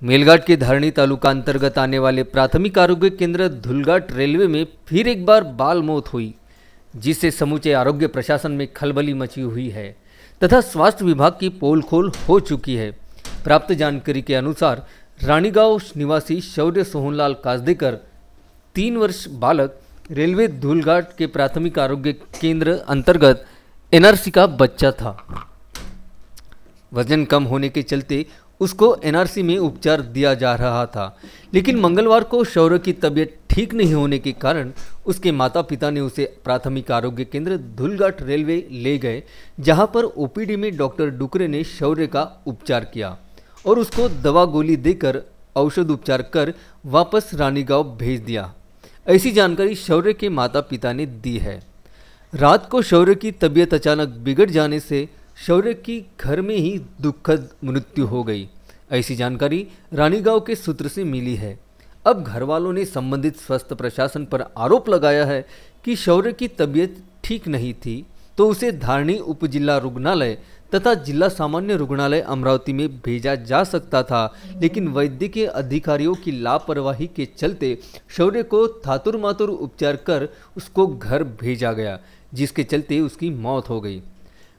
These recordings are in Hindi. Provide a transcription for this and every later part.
मेलघाट के धारणी तालुका अंतर्गत आने वाले प्राथमिक आरोग्य केंद्र धुलघाट रेलवे में फिर एक बार बाल मौत हुई, जिससे समूचे आरोग्य प्रशासन में खलबली मची हुई है तथा स्वास्थ्य विभाग की पोल खोल हो चुकी है। प्राप्त जानकारी के अनुसार रानीगांव निवासी शौर्य सोहनलाल काजदेकर 3 वर्ष बालक रेलवे धुलघाट के प्राथमिक आरोग्य केंद्र अंतर्गत एनआरसी का बच्चा था। वजन कम होने के चलते उसको एनआरसी में उपचार दिया जा रहा था, लेकिन मंगलवार को शौर्य की तबीयत ठीक नहीं होने के कारण उसके माता पिता ने उसे प्राथमिक आरोग्य केंद्र धुलघाट रेलवे ले गए, जहां पर ओपीडी में डॉक्टर डुकरे ने शौर्य का उपचार किया और उसको दवा गोली देकर औषध उपचार कर वापस रानीगांव भेज दिया। ऐसी जानकारी शौर्य के माता पिता ने दी है। रात को शौर्य की तबीयत अचानक बिगड़ जाने से शौर्य की घर में ही दुखद मृत्यु हो गई। ऐसी जानकारी रानीगांव के सूत्र से मिली है। अब घर वालों ने संबंधित स्वास्थ्य प्रशासन पर आरोप लगाया है कि शौर्य की तबीयत ठीक नहीं थी तो उसे धारणी उप जिला रुग्णालय तथा जिला सामान्य रुग्णालय अमरावती में भेजा जा सकता था, लेकिन वैद्यकीय अधिकारियों की लापरवाही के चलते शौर्य को थातुर मातुर उपचार कर उसको घर भेजा गया, जिसके चलते उसकी मौत हो गई।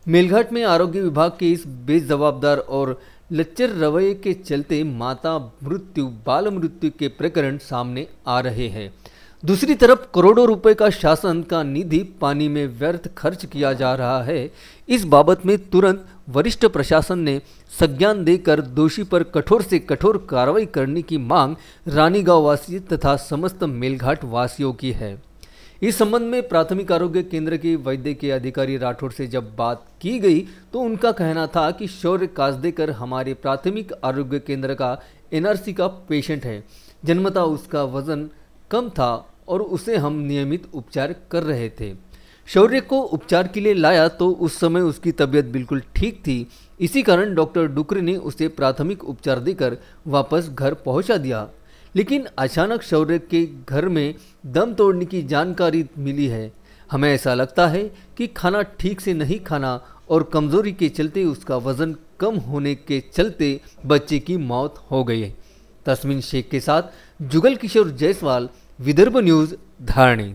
मेलघाट में आरोग्य विभाग के इस बेजवाबदार और लच्चर रवैये के चलते माता मृत्यु बाल मृत्यु के प्रकरण सामने आ रहे हैं। दूसरी तरफ करोड़ों रुपए का शासन का निधि पानी में व्यर्थ खर्च किया जा रहा है। इस बाबत में तुरंत वरिष्ठ प्रशासन ने संज्ञान देकर दोषी पर कठोर से कठोर कार्रवाई करने की मांग रानीगांव वासी तथा समस्त मेलघाट वासियों की है। इस संबंध में प्राथमिक आरोग्य केंद्र के वैद्यकीय अधिकारी राठौड़ से जब बात की गई तो उनका कहना था कि शौर्य काजदेकर हमारे प्राथमिक आरोग्य केंद्र का एनआरसी का पेशेंट है। जन्मतः उसका वजन कम था और उसे हम नियमित उपचार कर रहे थे। शौर्य को उपचार के लिए लाया तो उस समय उसकी तबीयत बिल्कुल ठीक थी। इसी कारण डॉक्टर डुकरे ने उसे प्राथमिक उपचार देकर वापस घर पहुंचा दिया, लेकिन अचानक शौर्य के घर में दम तोड़ने की जानकारी मिली है। हमें ऐसा लगता है कि खाना ठीक से नहीं खाना और कमजोरी के चलते उसका वजन कम होने के चलते बच्चे की मौत हो गई है। तस्मीन शेख के साथ जुगल किशोर जायसवाल, विदर्भ न्यूज़, धारणी।